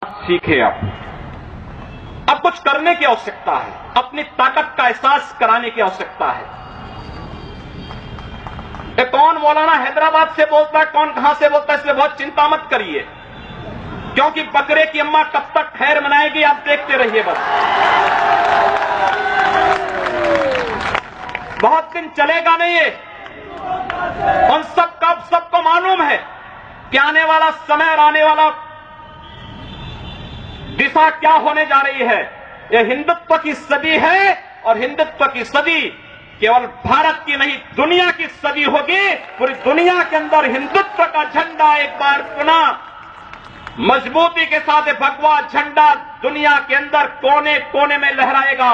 सीखे। अब कुछ करने की आवश्यकता है, अपनी ताकत का एहसास कराने की आवश्यकता है। कौन मौलाना हैदराबाद से बोलता है, कौन कहां से बोलता है, इसलिए बहुत चिंता मत करिए, क्योंकि बकरे की अम्मा कब तक खैर मनाएगी आप देखते रहिए। बस बहुत दिन चलेगा नहीं ये। उन सबको मालूम है कि आने वाला समय और आने वाला दिशा क्या होने जा रही है। यह हिंदुत्व की सदी है और हिंदुत्व की सदी केवल भारत की नहीं दुनिया की सदी होगी। पूरी दुनिया के अंदर हिंदुत्व का झंडा एक बार पुनः मजबूती के साथ भगवा झंडा दुनिया के अंदर कोने कोने में लहराएगा।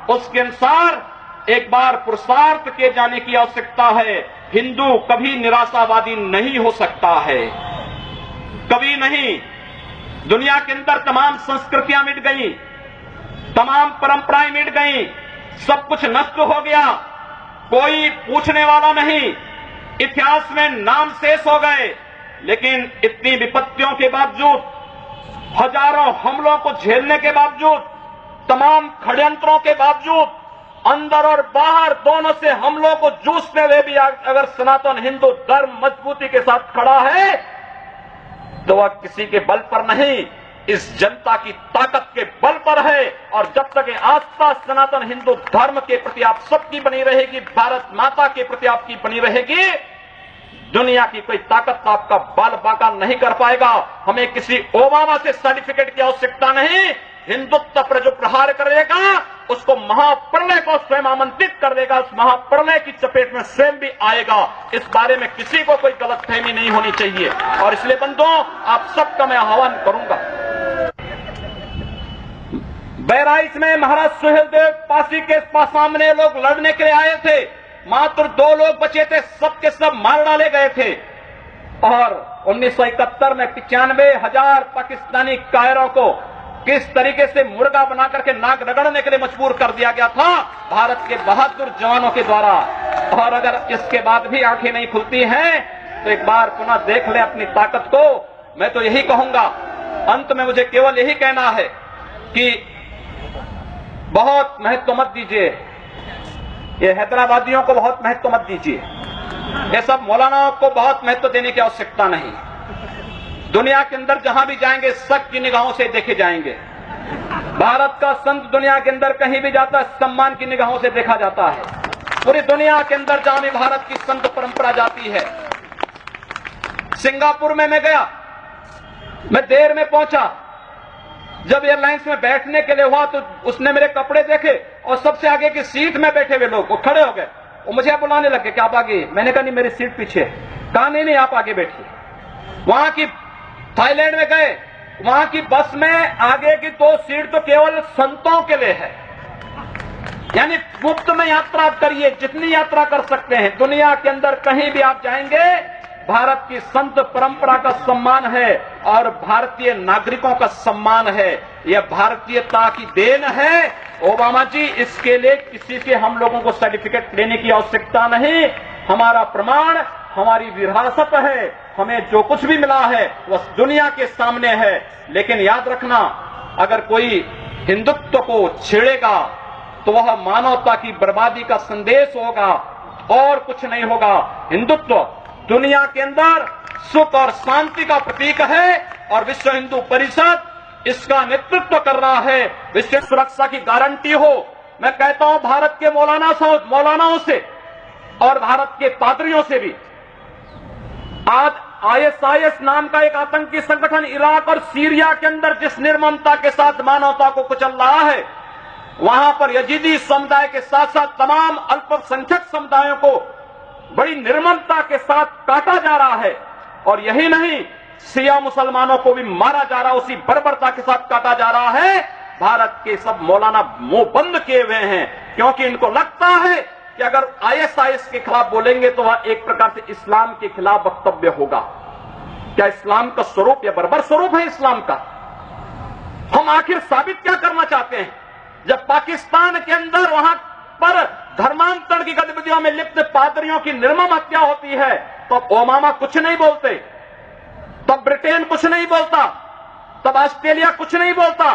उसके अनुसार एक बार पुरुषार्थ किए जाने की आवश्यकता है। हिंदू कभी निराशावादी नहीं हो सकता है, कभी नहीं। दुनिया के अंदर तमाम संस्कृतियां मिट गई, तमाम परंपराएं मिट गई, सब कुछ नष्ट हो गया, कोई पूछने वाला नहीं, इतिहास में नाम शेष हो गए। लेकिन इतनी विपत्तियों के बावजूद, हजारों हमलों को झेलने के बावजूद, तमाम षड्यंत्रों के बावजूद, अंदर और बाहर दोनों से हमलों को जूझते हुए भी अगर सनातन हिंदू धर्म मजबूती के साथ खड़ा है तो वह किसी के बल पर नहीं, इस जनता की ताकत के बल पर है। और जब तक ये आस्था सनातन हिंदू धर्म के प्रति आप सबकी बनी रहेगी, भारत माता के प्रति आपकी बनी रहेगी, दुनिया की कोई ताकत आपका बाल बांका नहीं कर पाएगा। हमें किसी ओबामा से सर्टिफिकेट की आवश्यकता नहीं। हिंदुत्व पर जो प्रहार करेगा उसको महाप्रलय को स्वयं आमंत्रित कर देगा, उस महाप्रलय की चपेट में स्वयं भी आएगा। इस बारे में किसी को कोई गलतफहमी नहीं होनी चाहिए। और इसलिए बंधुओं, आप सबका मैं आह्वान करूंगा। बहराइच में महाराज सुहेलदेव पासी के सामने लोग लड़ने के लिए आए थे, मात्र 2 लोग बचे थे, सबके सब मार डाले गए थे। और 1971 में 95,000 पाकिस्तानी कायरों को किस तरीके से मुर्गा बना करके नाक रगड़ने के लिए मजबूर कर दिया गया था भारत के बहादुर जवानों के द्वारा। और अगर इसके बाद भी आंखें नहीं खुलती हैं तो एक बार पुनः देख ले अपनी ताकत को। मैं तो यही कहूंगा, अंत में मुझे केवल यही कहना है कि बहुत महत्व मत दीजिए, ये हैदराबादियों को बहुत महत्व मत दीजिए, ये सब मौलानाओं को बहुत महत्व देने की आवश्यकता नहीं। दुनिया के अंदर जहां भी जाएंगे शक की निगाहों से देखे जाएंगे। भारत का संत दुनिया के अंदर कहीं भी जाता है सम्मान की निगाहों से देखा जाता है। पूरी दुनिया के अंदर जहां भी भारत की संत परंपरा जाती है। सिंगापुर में मैं गया, मैं देर में पहुंचा, जब एयरलाइंस में बैठने के लिए हुआ तो उसने मेरे कपड़े देखे और सबसे आगे की सीट में बैठे हुए लोग वो खड़े हो गए, वो मुझे बुलाने लगे कि आप आगे। मैंने कहा नहीं, मेरी सीट पीछे। कहा नहीं आप आगे बैठिए। वहां की थाईलैंड में गए, वहां की बस में आगे की 2 सीट तो केवल संतों के लिए है, यानी मुफ्त में यात्रा करिए, जितनी यात्रा कर सकते हैं। दुनिया के अंदर कहीं भी आप जाएंगे भारत की संत परंपरा का सम्मान है और भारतीय नागरिकों का सम्मान है। यह भारतीयता की देन है। ओबामा जी, इसके लिए किसी से हम लोगों को सर्टिफिकेट लेने की आवश्यकता नहीं। हमारा प्रमाण हमारी विरासत है, हमें जो कुछ भी मिला है वह दुनिया के सामने है। लेकिन याद रखना, अगर कोई हिंदुत्व को छेड़ेगा तो वह मानवता की बर्बादी का संदेश होगा और कुछ नहीं होगा। हिंदुत्व दुनिया के अंदर सुख और शांति का प्रतीक है और विश्व हिंदू परिषद इसका नेतृत्व कर रहा है। विश्व सुरक्षा की गारंटी हो। मैं कहता हूं भारत के मौलानाओं से और भारत के पादरियों से भी, आज ISIS नाम का एक आतंकी संगठन इराक और सीरिया के अंदर जिस निर्ममता के साथ मानवता को कुचल रहा है, वहां पर यजीदी समुदाय के साथ साथ तमाम अल्पसंख्यक समुदायों को बड़ी निर्ममता के साथ काटा जा रहा है। और यही नहीं, शिया मुसलमानों को भी मारा जा रहा है, उसी बर्बरता के साथ काटा जा रहा है। भारत के सब मौलाना मुंह बंद किए हुए हैं, क्योंकि इनको लगता है कि अगर ISIS के खिलाफ बोलेंगे तो वह एक प्रकार से इस्लाम के खिलाफ वक्तव्य होगा। क्या इस्लाम का स्वरूप या बर्बर स्वरूप है इस्लाम का? हम आखिर साबित क्या करना चाहते हैं? जब पाकिस्तान के अंदर वहां पर धर्मांतरण की गतिविधियों में लिप्त पादरियों की निर्मम हत्या होती है तो ओबामा कुछ नहीं बोलते, तब ब्रिटेन कुछ नहीं बोलता, तब ऑस्ट्रेलिया कुछ नहीं बोलता,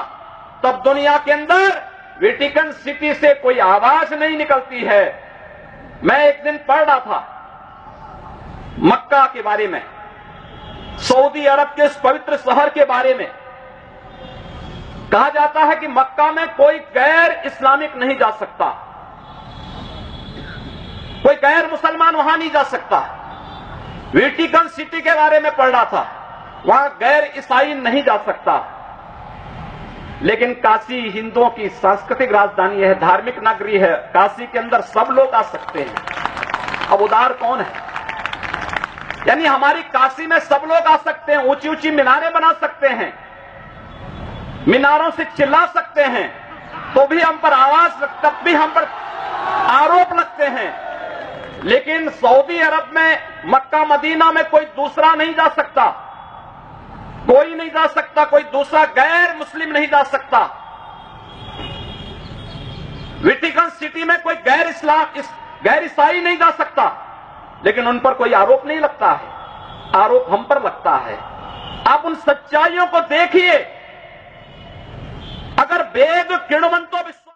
तब दुनिया के अंदर वेटिकन सिटी से कोई आवाज नहीं निकलती है। मैं एक दिन पढ़ रहा था मक्का के बारे में, सऊदी अरब के इस पवित्र शहर के बारे में। कहा जाता है कि मक्का में कोई गैर इस्लामिक नहीं जा सकता, कोई गैर मुसलमान वहां नहीं जा सकता। वेटिकन सिटी के बारे में पढ़ रहा था, वहां गैर ईसाई नहीं जा सकता। लेकिन काशी हिंदुओं की सांस्कृतिक राजधानी है, धार्मिक नगरी है, काशी के अंदर सब लोग आ सकते हैं। अब उदार कौन है? यानी हमारी काशी में सब लोग आ सकते हैं, ऊंची ऊंची मीनारें बना सकते हैं, मीनारों से चिल्ला सकते हैं, तो भी हम पर आवाज, तब भी हम पर आरोप लगते हैं। लेकिन सऊदी अरब में, मक्का मदीना में कोई दूसरा नहीं जा सकता, कोई नहीं जा सकता, कोई दूसरा गैर मुस्लिम नहीं जा सकता। वेटिकन सिटी में कोई गैर ईसाई नहीं जा सकता, लेकिन उन पर कोई आरोप नहीं लगता है, आरोप हम पर लगता है। आप उन सच्चाइयों को देखिए। अगर वेद किण्वंतो